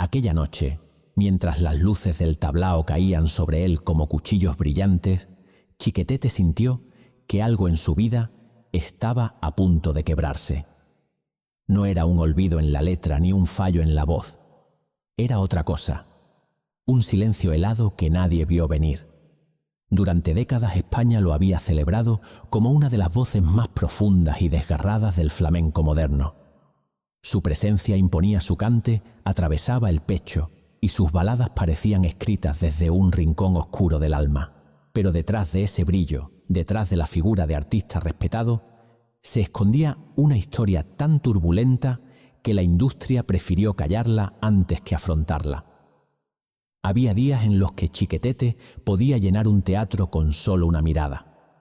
Aquella noche, mientras las luces del tablao caían sobre él como cuchillos brillantes, Chiquetete sintió que algo en su vida estaba a punto de quebrarse. No era un olvido en la letra ni un fallo en la voz. Era otra cosa, un silencio helado que nadie vio venir. Durante décadas España lo había celebrado como una de las voces más profundas y desgarradas del flamenco moderno. Su presencia imponía su cante, atravesaba el pecho y sus baladas parecían escritas desde un rincón oscuro del alma. Pero detrás de ese brillo, detrás de la figura de artista respetado, se escondía una historia tan turbulenta que la industria prefirió callarla antes que afrontarla. Había días en los que Chiquetete podía llenar un teatro con solo una mirada.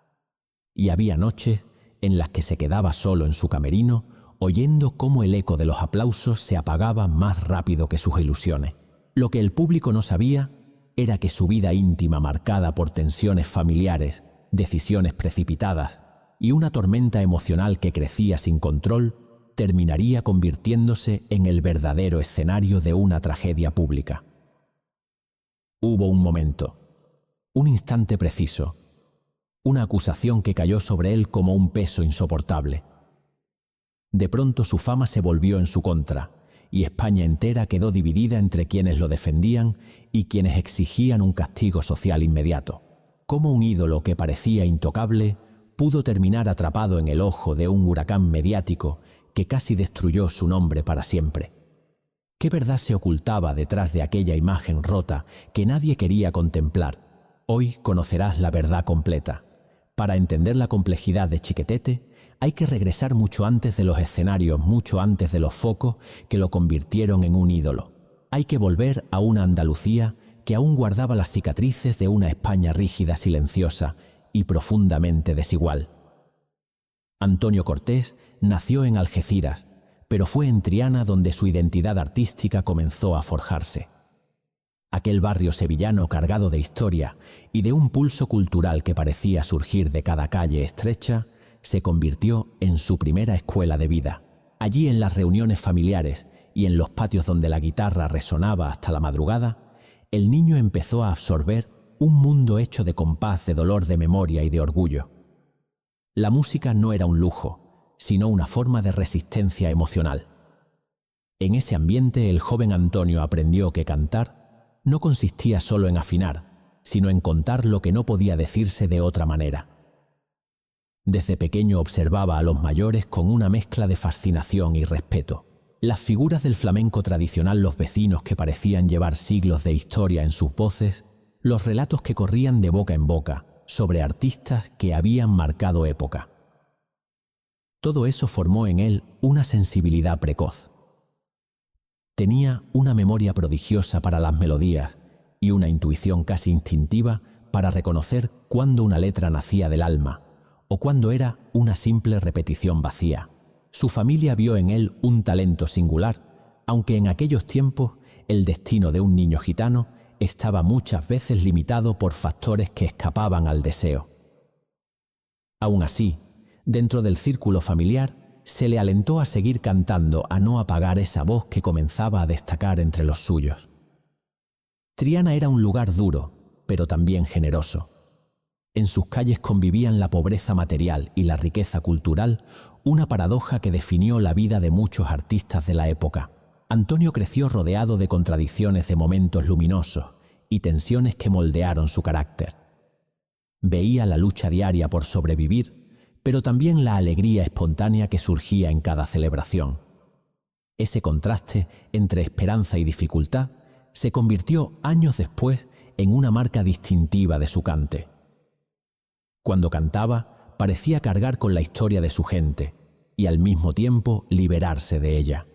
Y había noches en las que se quedaba solo en su camerino, oyendo cómo el eco de los aplausos se apagaba más rápido que sus ilusiones. Lo que el público no sabía era que su vida íntima, marcada por tensiones familiares, decisiones precipitadas y una tormenta emocional que crecía sin control, terminaría convirtiéndose en el verdadero escenario de una tragedia pública. Hubo un momento, un instante preciso, una acusación que cayó sobre él como un peso insoportable. De pronto su fama se volvió en su contra, y España entera quedó dividida entre quienes lo defendían y quienes exigían un castigo social inmediato. Cómo un ídolo que parecía intocable pudo terminar atrapado en el ojo de un huracán mediático que casi destruyó su nombre para siempre. ¿Qué verdad se ocultaba detrás de aquella imagen rota que nadie quería contemplar? Hoy conocerás la verdad completa. Para entender la complejidad de Chiquetete, hay que regresar mucho antes de los escenarios, mucho antes de los focos que lo convirtieron en un ídolo. Hay que volver a una Andalucía que aún guardaba las cicatrices de una España rígida, silenciosa y profundamente desigual. Antonio Cortés nació en Algeciras, pero fue en Triana donde su identidad artística comenzó a forjarse. Aquel barrio sevillano cargado de historia y de un pulso cultural que parecía surgir de cada calle estrecha, se convirtió en su primera escuela de vida. Allí, en las reuniones familiares y en los patios donde la guitarra resonaba hasta la madrugada, el niño empezó a absorber un mundo hecho de compás, de dolor, de memoria y de orgullo. La música no era un lujo, sino una forma de resistencia emocional. En ese ambiente, el joven Antonio aprendió que cantar no consistía solo en afinar, sino en contar lo que no podía decirse de otra manera. Desde pequeño observaba a los mayores con una mezcla de fascinación y respeto. Las figuras del flamenco tradicional, los vecinos que parecían llevar siglos de historia en sus voces, los relatos que corrían de boca en boca sobre artistas que habían marcado época. Todo eso formó en él una sensibilidad precoz. Tenía una memoria prodigiosa para las melodías y una intuición casi instintiva para reconocer cuándo una letra nacía del alma o cuándo era una simple repetición vacía. Su familia vio en él un talento singular, aunque en aquellos tiempos el destino de un niño gitano estaba muchas veces limitado por factores que escapaban al deseo. Aún así, dentro del círculo familiar, se le alentó a seguir cantando, a no apagar esa voz que comenzaba a destacar entre los suyos. Triana era un lugar duro, pero también generoso. En sus calles convivían la pobreza material y la riqueza cultural, una paradoja que definió la vida de muchos artistas de la época. Antonio creció rodeado de contradicciones, de momentos luminosos y tensiones que moldearon su carácter. Veía la lucha diaria por sobrevivir, pero también la alegría espontánea que surgía en cada celebración. Ese contraste entre esperanza y dificultad se convirtió años después en una marca distintiva de su cante. Cuando cantaba, parecía cargar con la historia de su gente y al mismo tiempo liberarse de ella.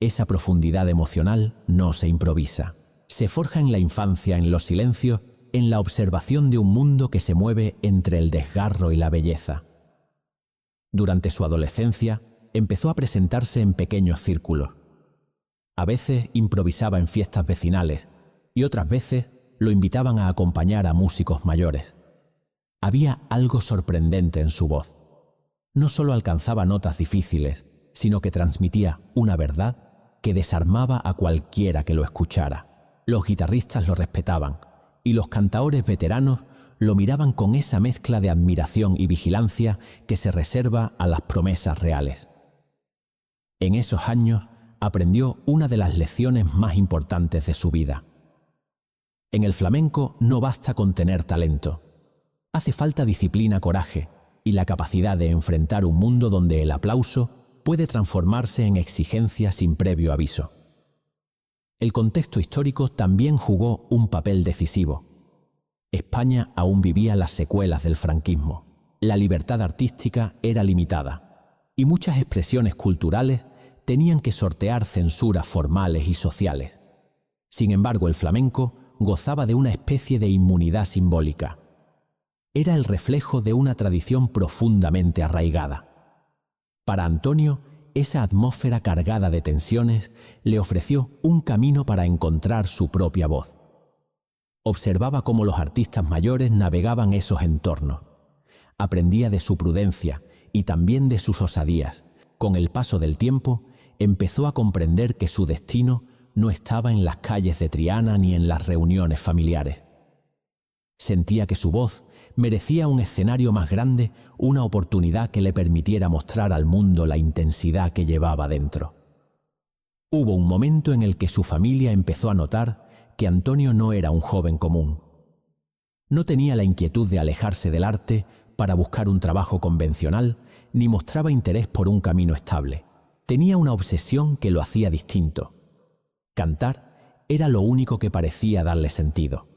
Esa profundidad emocional no se improvisa. Se forja en la infancia, en los silencios, en la observación de un mundo que se mueve entre el desgarro y la belleza. Durante su adolescencia, empezó a presentarse en pequeños círculos. A veces improvisaba en fiestas vecinales y otras veces lo invitaban a acompañar a músicos mayores. Había algo sorprendente en su voz. No solo alcanzaba notas difíciles, sino que transmitía una verdad que desarmaba a cualquiera que lo escuchara. Los guitarristas lo respetaban y los cantaores veteranos lo miraban con esa mezcla de admiración y vigilancia que se reserva a las promesas reales. En esos años aprendió una de las lecciones más importantes de su vida. En el flamenco no basta con tener talento. Hace falta disciplina, coraje y la capacidad de enfrentar un mundo donde el aplauso puede transformarse en exigencia sin previo aviso. El contexto histórico también jugó un papel decisivo. España aún vivía las secuelas del franquismo. La libertad artística era limitada y muchas expresiones culturales tenían que sortear censuras formales y sociales. Sin embargo, el flamenco gozaba de una especie de inmunidad simbólica. Era el reflejo de una tradición profundamente arraigada. Para Antonio, esa atmósfera cargada de tensiones le ofreció un camino para encontrar su propia voz. Observaba cómo los artistas mayores navegaban esos entornos. Aprendía de su prudencia y también de sus osadías. Con el paso del tiempo, empezó a comprender que su destino no estaba en las calles de Triana ni en las reuniones familiares. Sentía que su voz merecía un escenario más grande, una oportunidad que le permitiera mostrar al mundo la intensidad que llevaba dentro. Hubo un momento en el que su familia empezó a notar que Antonio no era un joven común. No tenía la inquietud de alejarse del arte para buscar un trabajo convencional, ni mostraba interés por un camino estable. Tenía una obsesión que lo hacía distinto. Cantar era lo único que parecía darle sentido.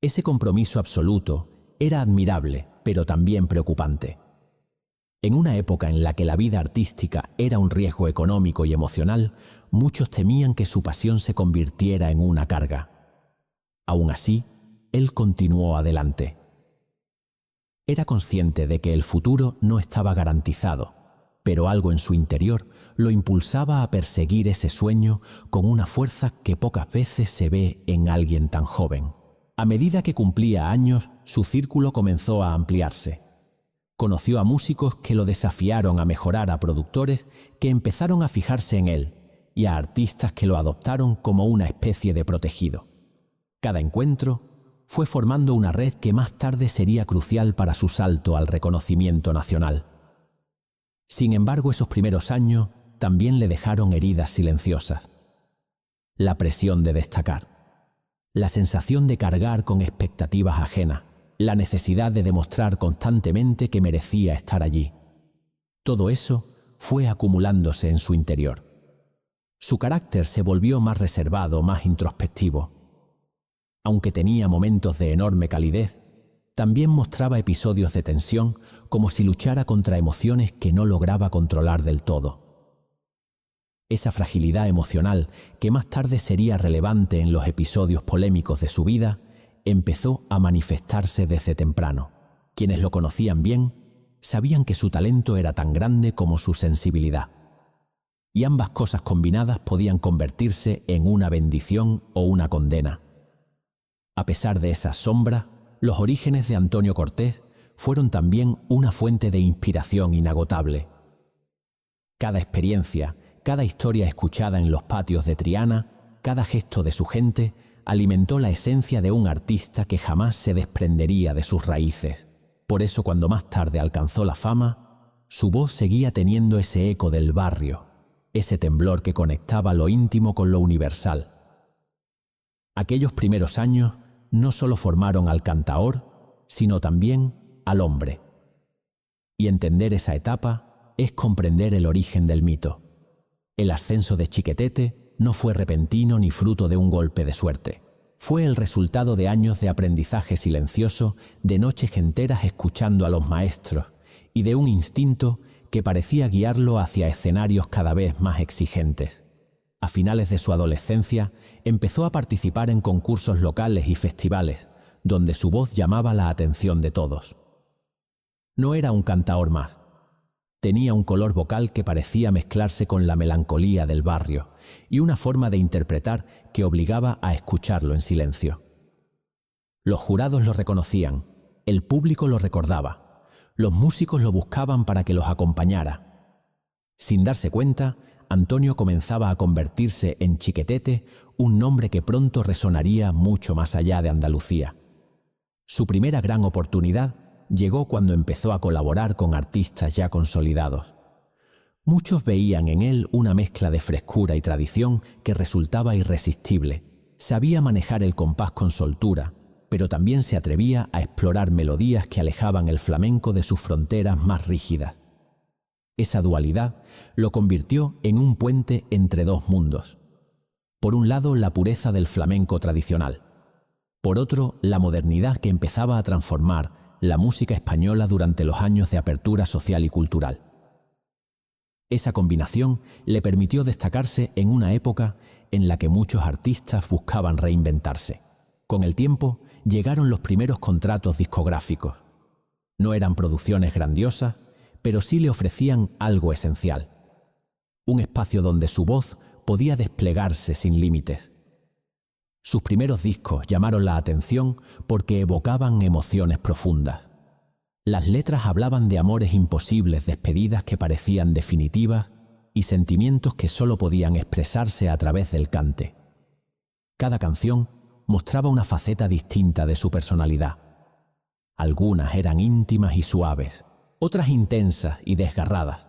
Ese compromiso absoluto era admirable, pero también preocupante. En una época en la que la vida artística era un riesgo económico y emocional, muchos temían que su pasión se convirtiera en una carga. Aún así, él continuó adelante. Era consciente de que el futuro no estaba garantizado, pero algo en su interior lo impulsaba a perseguir ese sueño con una fuerza que pocas veces se ve en alguien tan joven. A medida que cumplía años, su círculo comenzó a ampliarse. Conoció a músicos que lo desafiaron a mejorar, a productores que empezaron a fijarse en él y a artistas que lo adoptaron como una especie de protegido. Cada encuentro fue formando una red que más tarde sería crucial para su salto al reconocimiento nacional. Sin embargo, esos primeros años también le dejaron heridas silenciosas. La presión de destacar, la sensación de cargar con expectativas ajenas, la necesidad de demostrar constantemente que merecía estar allí. Todo eso fue acumulándose en su interior. Su carácter se volvió más reservado, más introspectivo. Aunque tenía momentos de enorme calidez, también mostraba episodios de tensión, como si luchara contra emociones que no lograba controlar del todo. Esa fragilidad emocional, que más tarde sería relevante en los episodios polémicos de su vida, empezó a manifestarse desde temprano. Quienes lo conocían bien sabían que su talento era tan grande como su sensibilidad, y ambas cosas combinadas podían convertirse en una bendición o una condena. A pesar de esas sombras, los orígenes de Antonio Cortés fueron también una fuente de inspiración inagotable. Cada experiencia, cada historia escuchada en los patios de Triana, cada gesto de su gente, alimentó la esencia de un artista que jamás se desprendería de sus raíces. Por eso, cuando más tarde alcanzó la fama, su voz seguía teniendo ese eco del barrio, ese temblor que conectaba lo íntimo con lo universal. Aquellos primeros años no solo formaron al cantaor, sino también al hombre. Y entender esa etapa es comprender el origen del mito. El ascenso de Chiquetete no fue repentino ni fruto de un golpe de suerte. Fue el resultado de años de aprendizaje silencioso, de noches enteras escuchando a los maestros y de un instinto que parecía guiarlo hacia escenarios cada vez más exigentes. A finales de su adolescencia, empezó a participar en concursos locales y festivales, donde su voz llamaba la atención de todos. No era un cantaor más. Tenía un color vocal que parecía mezclarse con la melancolía del barrio y una forma de interpretar que obligaba a escucharlo en silencio. Los jurados lo reconocían, el público lo recordaba, los músicos lo buscaban para que los acompañara. Sin darse cuenta, Antonio comenzaba a convertirse en Chiquetete, un nombre que pronto resonaría mucho más allá de Andalucía. Su primera gran oportunidad llegó cuando empezó a colaborar con artistas ya consolidados. Muchos veían en él una mezcla de frescura y tradición que resultaba irresistible. Sabía manejar el compás con soltura, pero también se atrevía a explorar melodías que alejaban el flamenco de sus fronteras más rígidas. Esa dualidad lo convirtió en un puente entre dos mundos. Por un lado, la pureza del flamenco tradicional. Por otro, la modernidad que empezaba a transformar la música española durante los años de apertura social y cultural. Esa combinación le permitió destacarse en una época en la que muchos artistas buscaban reinventarse. Con el tiempo, llegaron los primeros contratos discográficos. No eran producciones grandiosas, pero sí le ofrecían algo esencial. Un espacio donde su voz podía desplegarse sin límites. Sus primeros discos llamaron la atención porque evocaban emociones profundas. Las letras hablaban de amores imposibles, despedidas que parecían definitivas y sentimientos que solo podían expresarse a través del cante. Cada canción mostraba una faceta distinta de su personalidad. Algunas eran íntimas y suaves, otras intensas y desgarradas.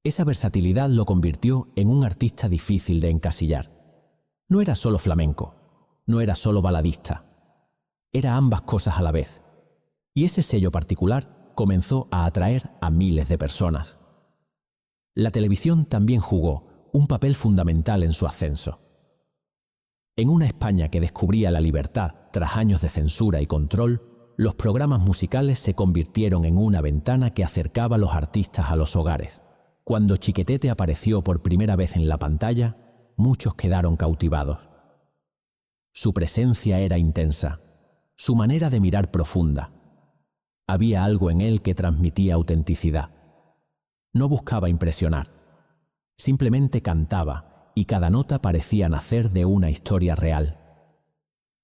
Esa versatilidad lo convirtió en un artista difícil de encasillar. No era solo flamenco, no era solo baladista, era ambas cosas a la vez. Y ese sello particular comenzó a atraer a miles de personas. La televisión también jugó un papel fundamental en su ascenso. En una España que descubría la libertad tras años de censura y control, los programas musicales se convirtieron en una ventana que acercaba a los artistas a los hogares. Cuando Chiquetete apareció por primera vez en la pantalla, muchos quedaron cautivados. Su presencia era intensa, su manera de mirar profunda. Había algo en él que transmitía autenticidad. No buscaba impresionar, simplemente cantaba y cada nota parecía nacer de una historia real.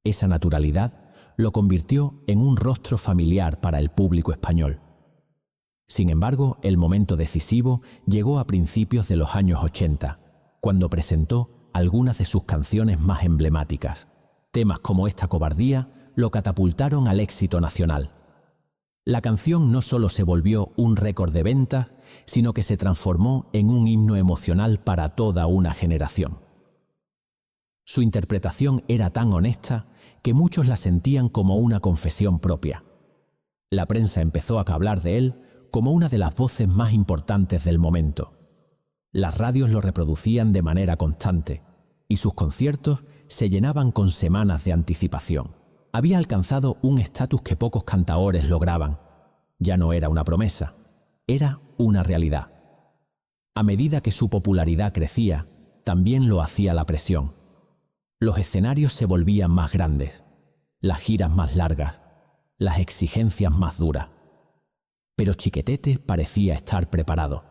Esa naturalidad lo convirtió en un rostro familiar para el público español. Sin embargo, el momento decisivo llegó a principios de los años 80, cuando presentó algunas de sus canciones más emblemáticas. Temas como Esta cobardía lo catapultaron al éxito nacional. La canción no solo se volvió un récord de ventas, sino que se transformó en un himno emocional para toda una generación. Su interpretación era tan honesta que muchos la sentían como una confesión propia. La prensa empezó a hablar de él como una de las voces más importantes del momento. Las radios lo reproducían de manera constante y sus conciertos se llenaban con semanas de anticipación. Había alcanzado un estatus que pocos cantaores lograban. Ya no era una promesa, era una realidad. A medida que su popularidad crecía, también lo hacía la presión. Los escenarios se volvían más grandes, las giras más largas, las exigencias más duras. Pero Chiquetete parecía estar preparado.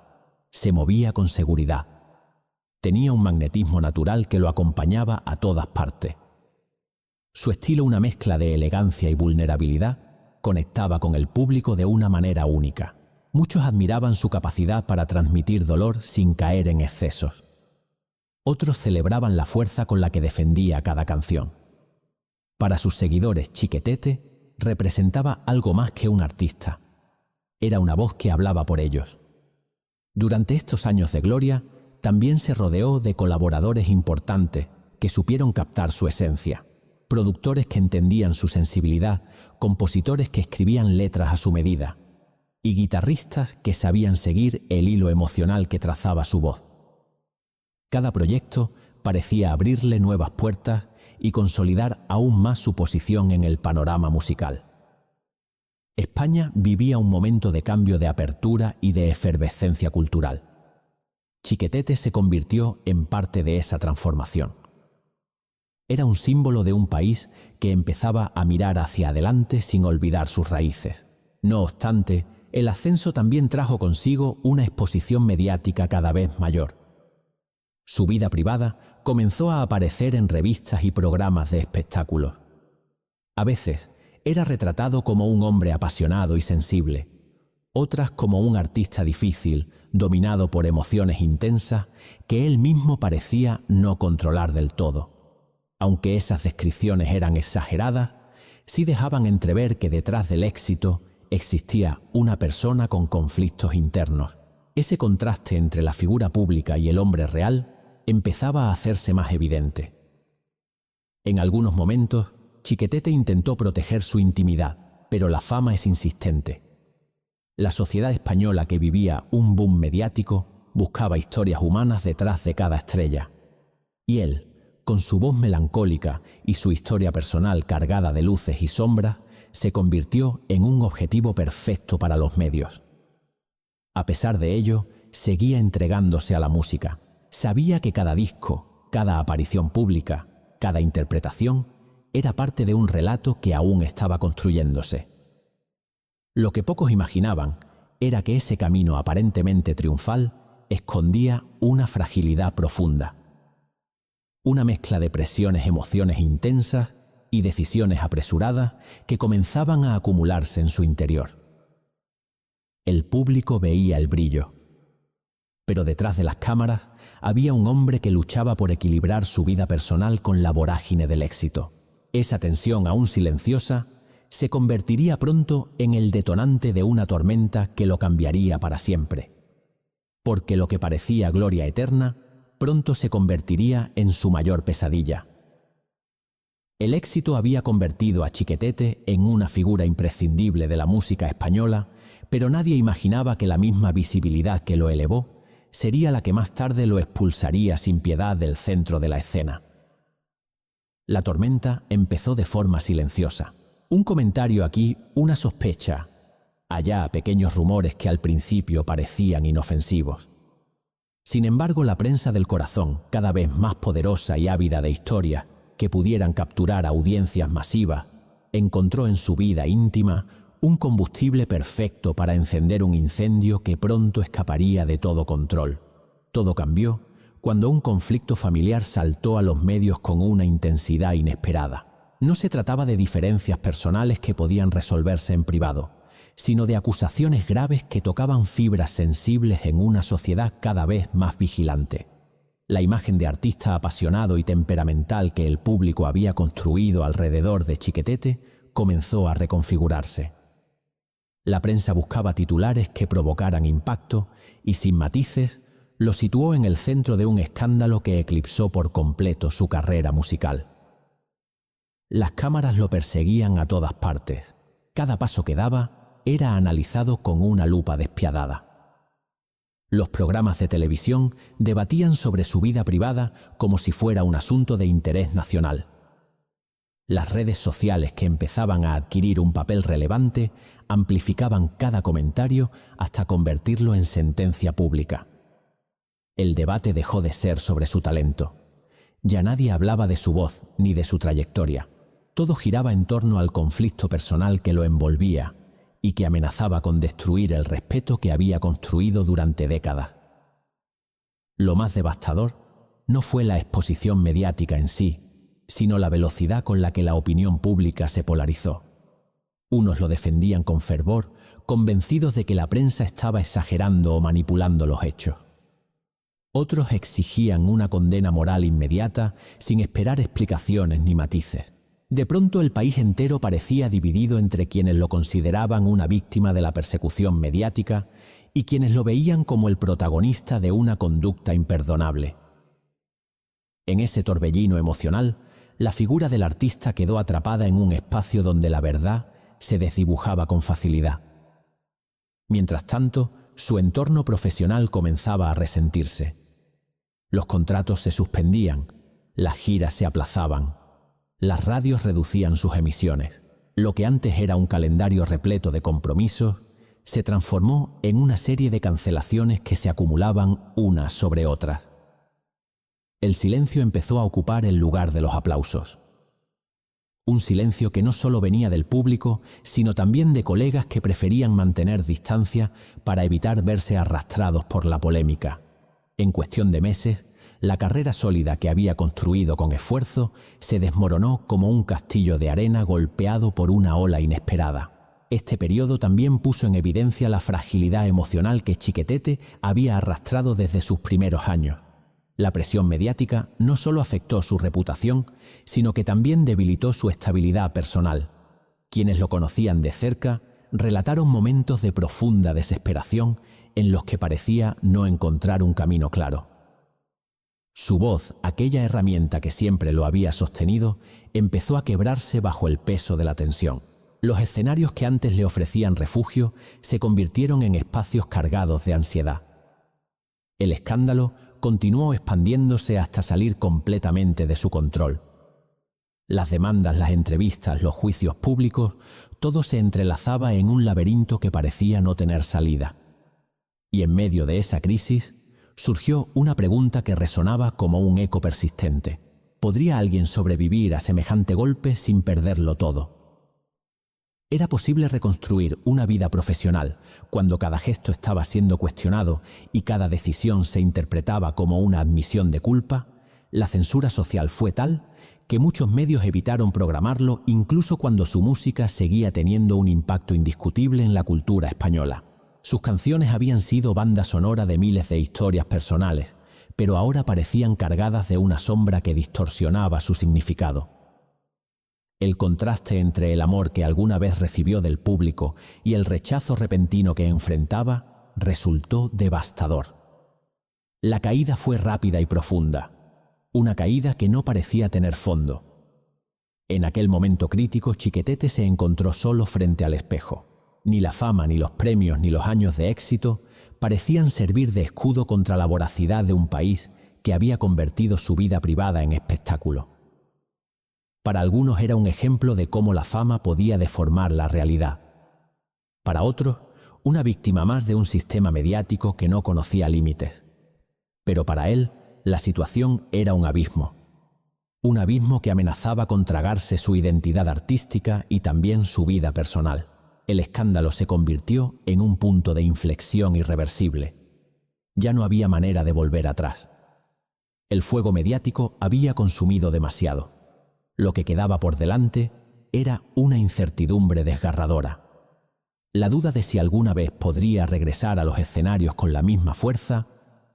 Se movía con seguridad. Tenía un magnetismo natural que lo acompañaba a todas partes. Su estilo, una mezcla de elegancia y vulnerabilidad, conectaba con el público de una manera única. Muchos admiraban su capacidad para transmitir dolor sin caer en excesos. Otros celebraban la fuerza con la que defendía cada canción. Para sus seguidores, Chiquetete representaba algo más que un artista. Era una voz que hablaba por ellos. Durante estos años de gloria, también se rodeó de colaboradores importantes que supieron captar su esencia. Productores que entendían su sensibilidad, compositores que escribían letras a su medida y guitarristas que sabían seguir el hilo emocional que trazaba su voz. Cada proyecto parecía abrirle nuevas puertas y consolidar aún más su posición en el panorama musical. España vivía un momento de cambio, de apertura y de efervescencia cultural. Chiquetete se convirtió en parte de esa transformación. Era un símbolo de un país que empezaba a mirar hacia adelante sin olvidar sus raíces. No obstante, el ascenso también trajo consigo una exposición mediática cada vez mayor. Su vida privada comenzó a aparecer en revistas y programas de espectáculos. A veces era retratado como un hombre apasionado y sensible, otras como un artista difícil, dominado por emociones intensas que él mismo parecía no controlar del todo. Aunque esas descripciones eran exageradas, sí dejaban entrever que detrás del éxito existía una persona con conflictos internos. Ese contraste entre la figura pública y el hombre real empezaba a hacerse más evidente. En algunos momentos, Chiquetete intentó proteger su intimidad, pero la fama es insistente. La sociedad española, que vivía un boom mediático, buscaba historias humanas detrás de cada estrella. Y él, con su voz melancólica y su historia personal cargada de luces y sombras, se convirtió en un objetivo perfecto para los medios. A pesar de ello, seguía entregándose a la música. Sabía que cada disco, cada aparición pública, cada interpretación era parte de un relato que aún estaba construyéndose. Lo que pocos imaginaban era que ese camino aparentemente triunfal escondía una fragilidad profunda. Una mezcla de presiones, emociones intensas y decisiones apresuradas que comenzaban a acumularse en su interior. El público veía el brillo, pero detrás de las cámaras había un hombre que luchaba por equilibrar su vida personal con la vorágine del éxito. Esa tensión aún silenciosa se convertiría pronto en el detonante de una tormenta que lo cambiaría para siempre. Porque lo que parecía gloria eterna, pronto se convertiría en su mayor pesadilla. El éxito había convertido a Chiquetete en una figura imprescindible de la música española, pero nadie imaginaba que la misma visibilidad que lo elevó sería la que más tarde lo expulsaría sin piedad del centro de la escena. La tormenta empezó de forma silenciosa. Un comentario aquí, una sospecha, allá pequeños rumores que al principio parecían inofensivos. Sin embargo, la prensa del corazón, cada vez más poderosa y ávida de historias que pudieran capturar audiencias masivas, encontró en su vida íntima un combustible perfecto para encender un incendio que pronto escaparía de todo control. Todo cambió cuando un conflicto familiar saltó a los medios con una intensidad inesperada. No se trataba de diferencias personales que podían resolverse en privado, sino de acusaciones graves que tocaban fibras sensibles en una sociedad cada vez más vigilante. La imagen de artista apasionado y temperamental que el público había construido alrededor de Chiquetete comenzó a reconfigurarse. La prensa buscaba titulares que provocaran impacto y, sin matices, lo situó en el centro de un escándalo que eclipsó por completo su carrera musical. Las cámaras lo perseguían a todas partes. Cada paso que daba era analizado con una lupa despiadada. Los programas de televisión debatían sobre su vida privada como si fuera un asunto de interés nacional. Las redes sociales, que empezaban a adquirir un papel relevante, amplificaban cada comentario hasta convertirlo en sentencia pública. El debate dejó de ser sobre su talento. Ya nadie hablaba de su voz ni de su trayectoria. Todo giraba en torno al conflicto personal que lo envolvía y que amenazaba con destruir el respeto que había construido durante décadas. Lo más devastador no fue la exposición mediática en sí, sino la velocidad con la que la opinión pública se polarizó. Unos lo defendían con fervor, convencidos de que la prensa estaba exagerando o manipulando los hechos. Otros exigían una condena moral inmediata, sin esperar explicaciones ni matices. De pronto el país entero parecía dividido entre quienes lo consideraban una víctima de la persecución mediática y quienes lo veían como el protagonista de una conducta imperdonable. En ese torbellino emocional, la figura del artista quedó atrapada en un espacio donde la verdad se desdibujaba con facilidad. Mientras tanto, su entorno profesional comenzaba a resentirse. Los contratos se suspendían, las giras se aplazaban, las radios reducían sus emisiones. Lo que antes era un calendario repleto de compromisos se transformó en una serie de cancelaciones que se acumulaban unas sobre otras. El silencio empezó a ocupar el lugar de los aplausos. Un silencio que no solo venía del público, sino también de colegas que preferían mantener distancia para evitar verse arrastrados por la polémica. En cuestión de meses, la carrera sólida que había construido con esfuerzo se desmoronó como un castillo de arena golpeado por una ola inesperada. Este periodo también puso en evidencia la fragilidad emocional que Chiquetete había arrastrado desde sus primeros años. La presión mediática no solo afectó su reputación, sino que también debilitó su estabilidad personal. Quienes lo conocían de cerca relataron momentos de profunda desesperación en los que parecía no encontrar un camino claro. Su voz, aquella herramienta que siempre lo había sostenido, empezó a quebrarse bajo el peso de la tensión. Los escenarios que antes le ofrecían refugio se convirtieron en espacios cargados de ansiedad. El escándalo continuó expandiéndose hasta salir completamente de su control. Las demandas, las entrevistas, los juicios públicos, todo se entrelazaba en un laberinto que parecía no tener salida. Y en medio de esa crisis, surgió una pregunta que resonaba como un eco persistente. ¿Podría alguien sobrevivir a semejante golpe sin perderlo todo? ¿Era posible reconstruir una vida profesional cuando cada gesto estaba siendo cuestionado y cada decisión se interpretaba como una admisión de culpa? La censura social fue tal que muchos medios evitaron programarlo incluso cuando su música seguía teniendo un impacto indiscutible en la cultura española. Sus canciones habían sido banda sonora de miles de historias personales, pero ahora parecían cargadas de una sombra que distorsionaba su significado. El contraste entre el amor que alguna vez recibió del público y el rechazo repentino que enfrentaba resultó devastador. La caída fue rápida y profunda, una caída que no parecía tener fondo. En aquel momento crítico, Chiquetete se encontró solo frente al espejo. Ni la fama, ni los premios, ni los años de éxito parecían servir de escudo contra la voracidad de un país que había convertido su vida privada en espectáculo. Para algunos era un ejemplo de cómo la fama podía deformar la realidad. Para otros, una víctima más de un sistema mediático que no conocía límites. Pero para él, la situación era un abismo que amenazaba con tragarse su identidad artística y también su vida personal. El escándalo se convirtió en un punto de inflexión irreversible. Ya no había manera de volver atrás. El fuego mediático había consumido demasiado. Lo que quedaba por delante era una incertidumbre desgarradora. La duda de si alguna vez podría regresar a los escenarios con la misma fuerza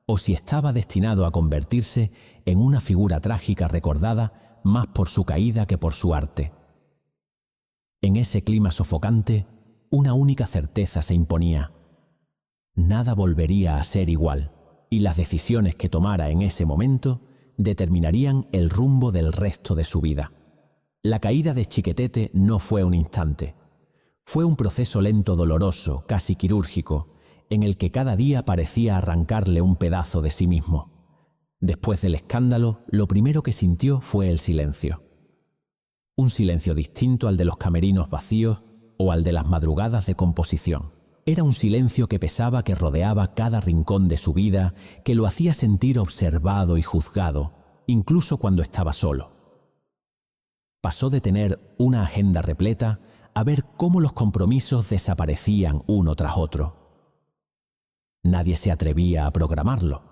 o si estaba destinado a convertirse en una figura trágica recordada más por su caída que por su arte. En ese clima sofocante, una única certeza se imponía. Nada volvería a ser igual, y las decisiones que tomara en ese momento determinarían el rumbo del resto de su vida. La caída de Chiquetete no fue un instante. Fue un proceso lento, doloroso, casi quirúrgico, en el que cada día parecía arrancarle un pedazo de sí mismo. Después del escándalo, lo primero que sintió fue el silencio. Un silencio distinto al de los camerinos vacíos o al de las madrugadas de composición. Era un silencio que pesaba, que rodeaba cada rincón de su vida, que lo hacía sentir observado y juzgado, incluso cuando estaba solo. Pasó de tener una agenda repleta a ver cómo los compromisos desaparecían uno tras otro. Nadie se atrevía a programarlo.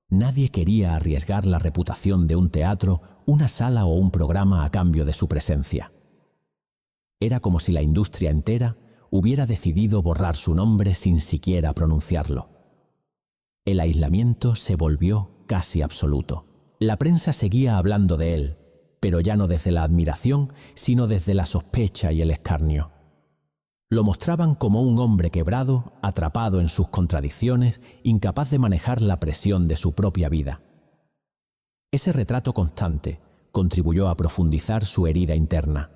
Nadie quería arriesgar la reputación de un teatro, una sala o un programa a cambio de su presencia. Era como si la industria entera hubiera decidido borrar su nombre sin siquiera pronunciarlo. El aislamiento se volvió casi absoluto. La prensa seguía hablando de él, pero ya no desde la admiración, sino desde la sospecha y el escarnio. Lo mostraban como un hombre quebrado, atrapado en sus contradicciones, incapaz de manejar la presión de su propia vida. Ese retrato constante contribuyó a profundizar su herida interna.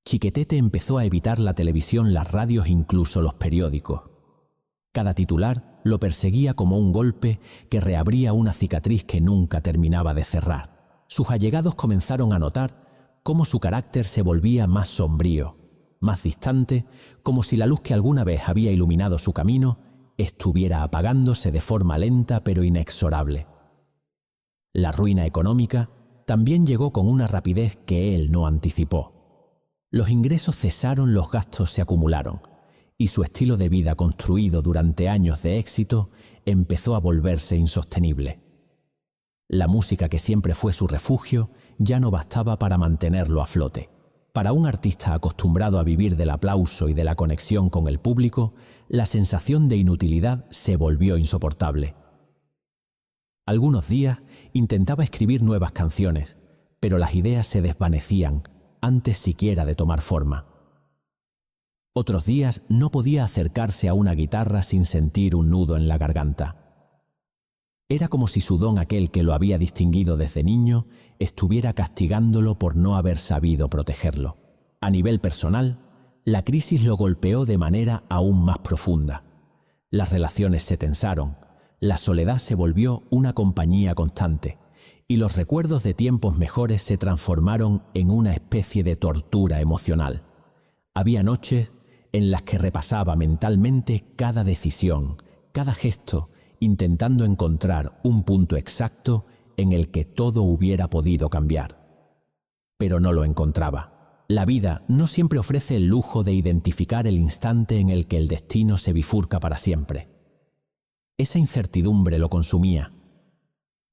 Chiquetete empezó a evitar la televisión, las radios, incluso los periódicos. Cada titular lo perseguía como un golpe que reabría una cicatriz que nunca terminaba de cerrar. Sus allegados comenzaron a notar cómo su carácter se volvía más sombrío, más distante, como si la luz que alguna vez había iluminado su camino estuviera apagándose de forma lenta pero inexorable. La ruina económica también llegó con una rapidez que él no anticipó. Los ingresos cesaron, los gastos se acumularon, y su estilo de vida construido durante años de éxito empezó a volverse insostenible. La música que siempre fue su refugio ya no bastaba para mantenerlo a flote. Para un artista acostumbrado a vivir del aplauso y de la conexión con el público, la sensación de inutilidad se volvió insoportable. Algunos días intentaba escribir nuevas canciones, pero las ideas se desvanecían antes siquiera de tomar forma. Otros días no podía acercarse a una guitarra sin sentir un nudo en la garganta. Era como si su don, aquel que lo había distinguido desde niño, estuviera castigándolo por no haber sabido protegerlo. A nivel personal, la crisis lo golpeó de manera aún más profunda. Las relaciones se tensaron, la soledad se volvió una compañía constante y los recuerdos de tiempos mejores se transformaron en una especie de tortura emocional. Había noches en las que repasaba mentalmente cada decisión, cada gesto, intentando encontrar un punto exacto en el que todo hubiera podido cambiar. Pero no lo encontraba. La vida no siempre ofrece el lujo de identificar el instante en el que el destino se bifurca para siempre. Esa incertidumbre lo consumía,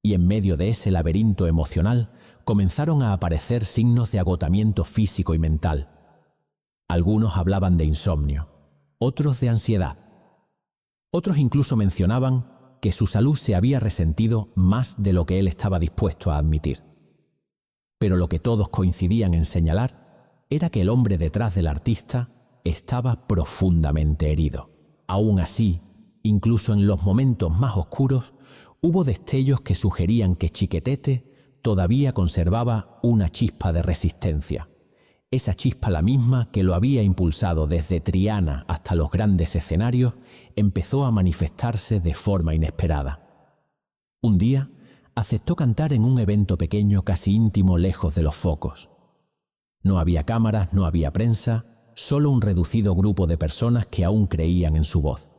y en medio de ese laberinto emocional comenzaron a aparecer signos de agotamiento físico y mental. Algunos hablaban de insomnio, otros de ansiedad. Otros incluso mencionaban que su salud se había resentido más de lo que él estaba dispuesto a admitir. Pero lo que todos coincidían en señalar era que el hombre detrás del artista estaba profundamente herido. Aún así, incluso en los momentos más oscuros, hubo destellos que sugerían que Chiquetete todavía conservaba una chispa de resistencia. Esa chispa, la misma que lo había impulsado desde Triana hasta los grandes escenarios, empezó a manifestarse de forma inesperada. Un día, aceptó cantar en un evento pequeño casi íntimo lejos de los focos. No había cámaras, no había prensa, solo un reducido grupo de personas que aún creían en su voz.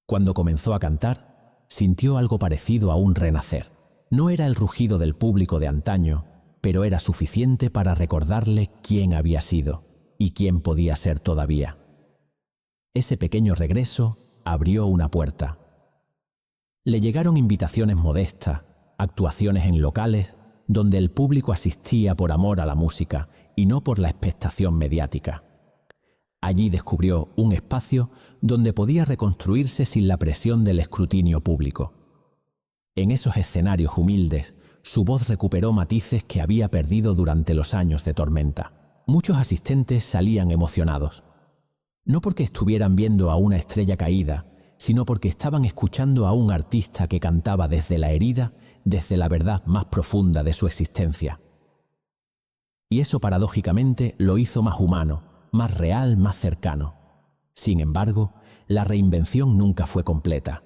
Cuando comenzó a cantar, sintió algo parecido a un renacer. No era el rugido del público de antaño, pero era suficiente para recordarle quién había sido y quién podía ser todavía. Ese pequeño regreso abrió una puerta. Le llegaron invitaciones modestas, actuaciones en locales, donde el público asistía por amor a la música y no por la expectación mediática. Allí descubrió un espacio donde podía reconstruirse sin la presión del escrutinio público. En esos escenarios humildes, su voz recuperó matices que había perdido durante los años de tormenta. Muchos asistentes salían emocionados, no porque estuvieran viendo a una estrella caída, sino porque estaban escuchando a un artista que cantaba desde la herida, desde la verdad más profunda de su existencia. Y eso paradójicamente lo hizo más humano, más real, más cercano. Sin embargo, la reinvención nunca fue completa.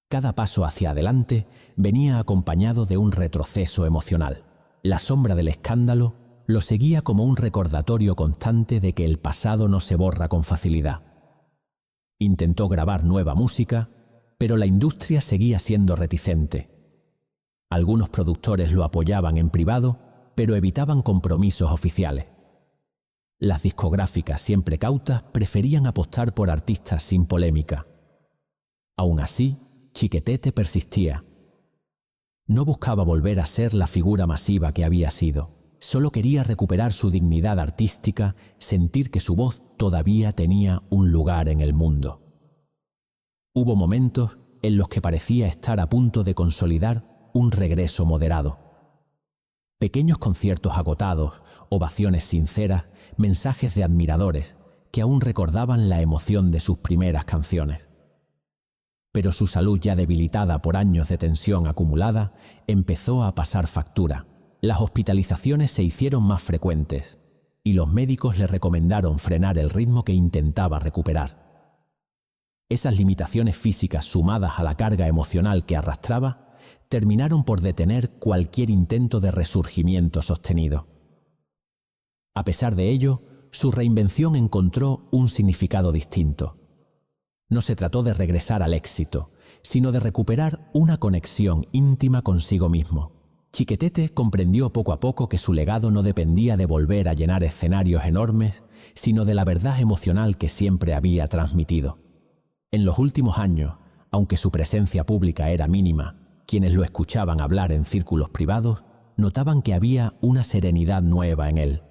Cada paso hacia adelante venía acompañado de un retroceso emocional. La sombra del escándalo lo seguía como un recordatorio constante de que el pasado no se borra con facilidad. Intentó grabar nueva música, pero la industria seguía siendo reticente. Algunos productores lo apoyaban en privado, pero evitaban compromisos oficiales. Las discográficas, siempre cautas, preferían apostar por artistas sin polémica. Aún así, Chiquetete persistía. No buscaba volver a ser la figura masiva que había sido. Solo quería recuperar su dignidad artística, sentir que su voz todavía tenía un lugar en el mundo. Hubo momentos en los que parecía estar a punto de consolidar un regreso moderado. Pequeños conciertos agotados, ovaciones sinceras, mensajes de admiradores que aún recordaban la emoción de sus primeras canciones. Pero su salud, ya debilitada por años de tensión acumulada, empezó a pasar factura. Las hospitalizaciones se hicieron más frecuentes y los médicos le recomendaron frenar el ritmo que intentaba recuperar. Esas limitaciones físicas, sumadas a la carga emocional que arrastraba, terminaron por detener cualquier intento de resurgimiento sostenido. A pesar de ello, su reinvención encontró un significado distinto. No se trató de regresar al éxito, sino de recuperar una conexión íntima consigo mismo. Chiquetete comprendió poco a poco que su legado no dependía de volver a llenar escenarios enormes, sino de la verdad emocional que siempre había transmitido. En los últimos años, aunque su presencia pública era mínima, quienes lo escuchaban hablar en círculos privados notaban que había una serenidad nueva en él.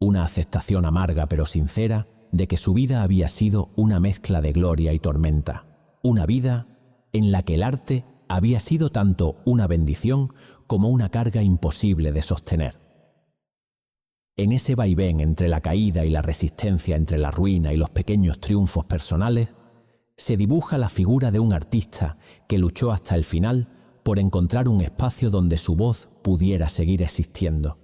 una aceptación amarga pero sincera de que su vida había sido una mezcla de gloria y tormenta, una vida en la que el arte había sido tanto una bendición como una carga imposible de sostener. En ese vaivén entre la caída y la resistencia, entre la ruina y los pequeños triunfos personales, se dibuja la figura de un artista que luchó hasta el final por encontrar un espacio donde su voz pudiera seguir existiendo.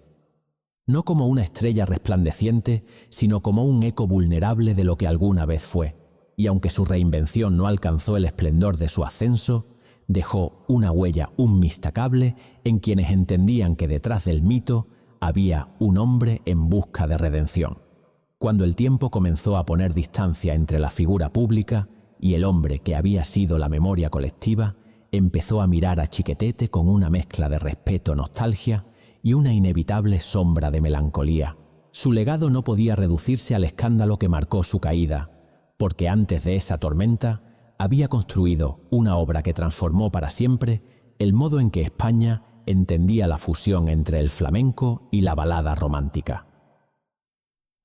No como una estrella resplandeciente, sino como un eco vulnerable de lo que alguna vez fue, y aunque su reinvención no alcanzó el esplendor de su ascenso, dejó una huella inmistacable en quienes entendían que detrás del mito había un hombre en busca de redención. Cuando el tiempo comenzó a poner distancia entre la figura pública y el hombre que había sido la memoria colectiva, empezó a mirar a Chiquetete con una mezcla de respeto, nostalgia y una inevitable sombra de melancolía. Su legado no podía reducirse al escándalo que marcó su caída, porque antes de esa tormenta había construido una obra que transformó para siempre el modo en que España entendía la fusión entre el flamenco y la balada romántica.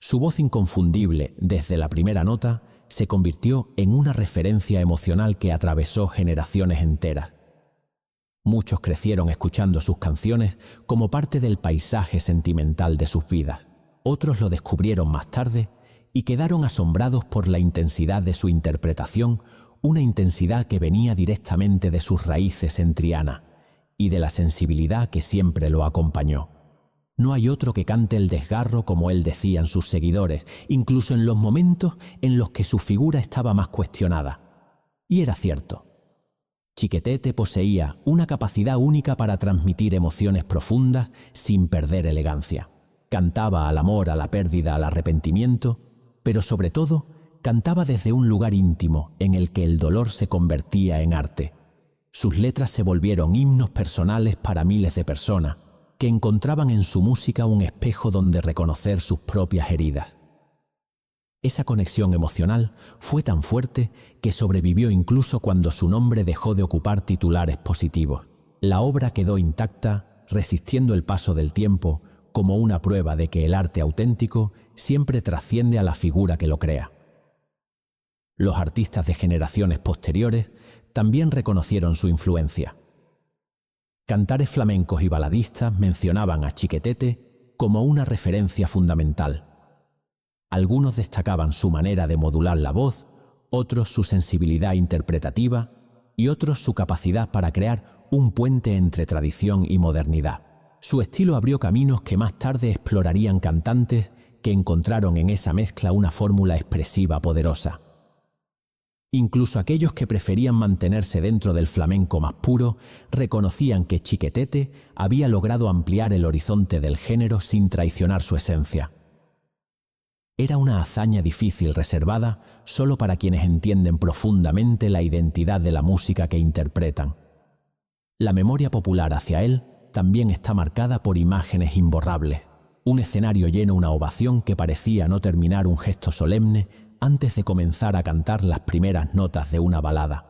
Su voz inconfundible desde la primera nota se convirtió en una referencia emocional que atravesó generaciones enteras. Muchos crecieron escuchando sus canciones como parte del paisaje sentimental de sus vidas. Otros lo descubrieron más tarde y quedaron asombrados por la intensidad de su interpretación, una intensidad que venía directamente de sus raíces en Triana y de la sensibilidad que siempre lo acompañó. No hay otro que cante el desgarro como él decían sus seguidores, incluso en los momentos en los que su figura estaba más cuestionada. Y era cierto. Chiquetete poseía una capacidad única para transmitir emociones profundas sin perder elegancia. Cantaba al amor, a la pérdida, al arrepentimiento, pero sobre todo cantaba desde un lugar íntimo en el que el dolor se convertía en arte. Sus letras se volvieron himnos personales para miles de personas que encontraban en su música un espejo donde reconocer sus propias heridas. Esa conexión emocional fue tan fuerte que sobrevivió incluso cuando su nombre dejó de ocupar titulares positivos. La obra quedó intacta, resistiendo el paso del tiempo, como una prueba de que el arte auténtico siempre trasciende a la figura que lo crea. Los artistas de generaciones posteriores también reconocieron su influencia. Cantares flamencos y baladistas mencionaban a Chiquetete como una referencia fundamental. Algunos destacaban su manera de modular la voz, otros su sensibilidad interpretativa y otros su capacidad para crear un puente entre tradición y modernidad. Su estilo abrió caminos que más tarde explorarían cantantes que encontraron en esa mezcla una fórmula expresiva poderosa. Incluso aquellos que preferían mantenerse dentro del flamenco más puro reconocían que Chiquetete había logrado ampliar el horizonte del género sin traicionar su esencia. Era una hazaña difícil reservada solo para quienes entienden profundamente la identidad de la música que interpretan. La memoria popular hacia él también está marcada por imágenes imborrables. Un escenario lleno, una ovación que parecía no terminar un gesto solemne antes de comenzar a cantar las primeras notas de una balada.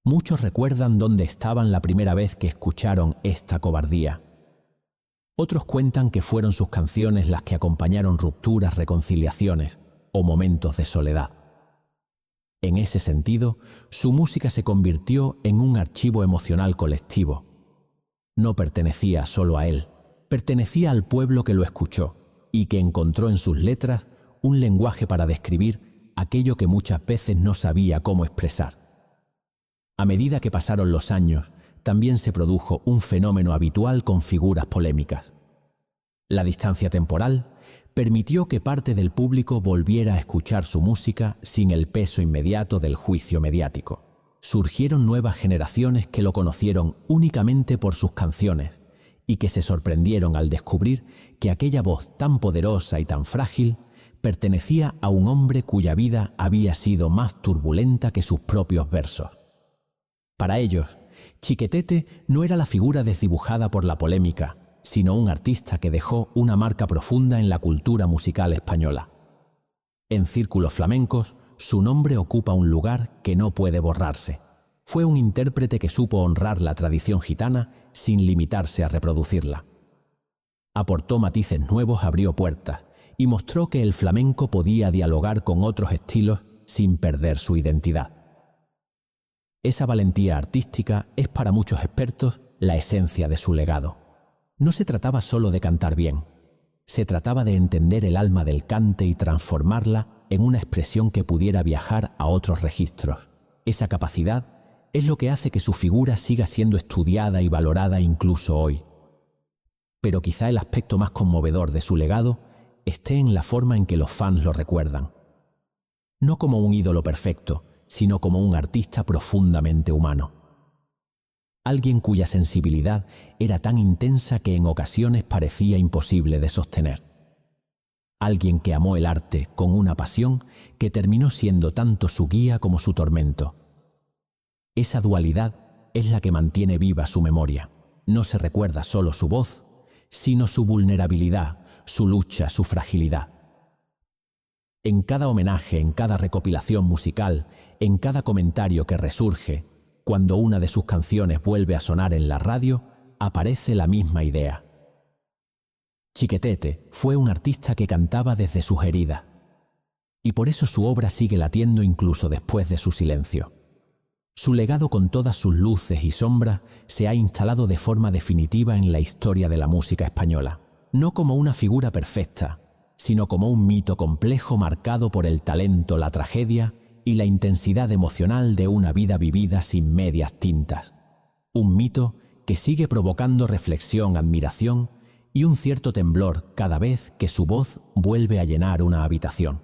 Muchos recuerdan dónde estaban la primera vez que escucharon esta cobardía. Otros cuentan que fueron sus canciones las que acompañaron rupturas, reconciliaciones o momentos de soledad. En ese sentido, su música se convirtió en un archivo emocional colectivo. No pertenecía solo a él, pertenecía al pueblo que lo escuchó y que encontró en sus letras un lenguaje para describir aquello que muchas veces no sabía cómo expresar. A medida que pasaron los años, también se produjo un fenómeno habitual con figuras polémicas. La distancia temporal permitió que parte del público volviera a escuchar su música sin el peso inmediato del juicio mediático. Surgieron nuevas generaciones que lo conocieron únicamente por sus canciones y que se sorprendieron al descubrir que aquella voz tan poderosa y tan frágil pertenecía a un hombre cuya vida había sido más turbulenta que sus propios versos. Para ellos, Chiquetete no era la figura desdibujada por la polémica, sino un artista que dejó una marca profunda en la cultura musical española. En círculos flamencos, su nombre ocupa un lugar que no puede borrarse. Fue un intérprete que supo honrar la tradición gitana sin limitarse a reproducirla. Aportó matices nuevos, abrió puertas y mostró que el flamenco podía dialogar con otros estilos sin perder su identidad. Esa valentía artística es para muchos expertos la esencia de su legado. No se trataba solo de cantar bien, se trataba de entender el alma del cante y transformarla en una expresión que pudiera viajar a otros registros. Esa capacidad es lo que hace que su figura siga siendo estudiada y valorada incluso hoy. Pero quizá el aspecto más conmovedor de su legado esté en la forma en que los fans lo recuerdan. No como un ídolo perfecto, sino como un artista profundamente humano. Alguien cuya sensibilidad era tan intensa que en ocasiones parecía imposible de sostener. Alguien que amó el arte con una pasión que terminó siendo tanto su guía como su tormento. Esa dualidad es la que mantiene viva su memoria. No se recuerda solo su voz, sino su vulnerabilidad, su lucha, su fragilidad. En cada homenaje, en cada recopilación musical, en cada comentario que resurge, cuando una de sus canciones vuelve a sonar en la radio, aparece la misma idea. Chiquetete fue un artista que cantaba desde sus heridas, y por eso su obra sigue latiendo incluso después de su silencio. Su legado, con todas sus luces y sombras, se ha instalado de forma definitiva en la historia de la música española, no como una figura perfecta, sino como un mito complejo marcado por el talento, la tragedia y la intensidad emocional de una vida vivida sin medias tintas. Un mito que sigue provocando reflexión, admiración y un cierto temblor cada vez que su voz vuelve a llenar una habitación.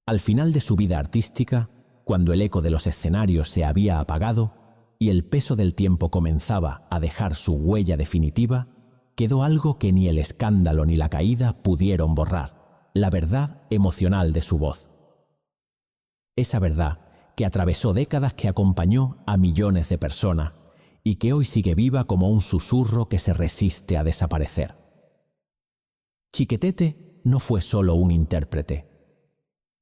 Al final de su vida artística, cuando el eco de los escenarios se había apagado y el peso del tiempo comenzaba a dejar su huella definitiva, quedó algo que ni el escándalo ni la caída pudieron borrar: la verdad emocional de su voz. Esa verdad que atravesó décadas, que acompañó a millones de personas y que hoy sigue viva como un susurro que se resiste a desaparecer. Chiquetete no fue solo un intérprete.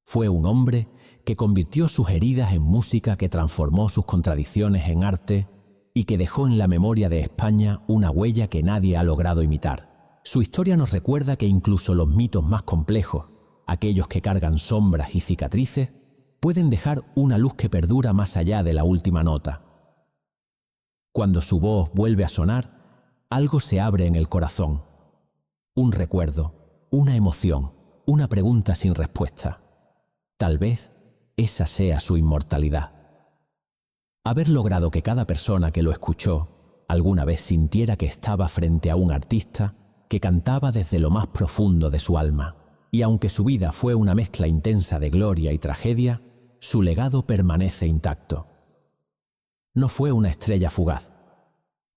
Fue un hombre que convirtió sus heridas en música, que transformó sus contradicciones en arte y que dejó en la memoria de España una huella que nadie ha logrado imitar. Su historia nos recuerda que incluso los mitos más complejos, aquellos que cargan sombras y cicatrices, pueden dejar una luz que perdura más allá de la última nota. Cuando su voz vuelve a sonar, algo se abre en el corazón. Un recuerdo, una emoción, una pregunta sin respuesta. Tal vez esa sea su inmortalidad. Haber logrado que cada persona que lo escuchó alguna vez sintiera que estaba frente a un artista que cantaba desde lo más profundo de su alma. Y aunque su vida fue una mezcla intensa de gloria y tragedia, su legado permanece intacto. No fue una estrella fugaz,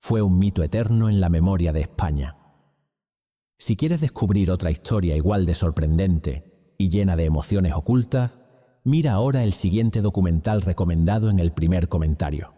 fue un mito eterno en la memoria de España. Si quieres descubrir otra historia igual de sorprendente y llena de emociones ocultas, mira ahora el siguiente documental recomendado en el primer comentario.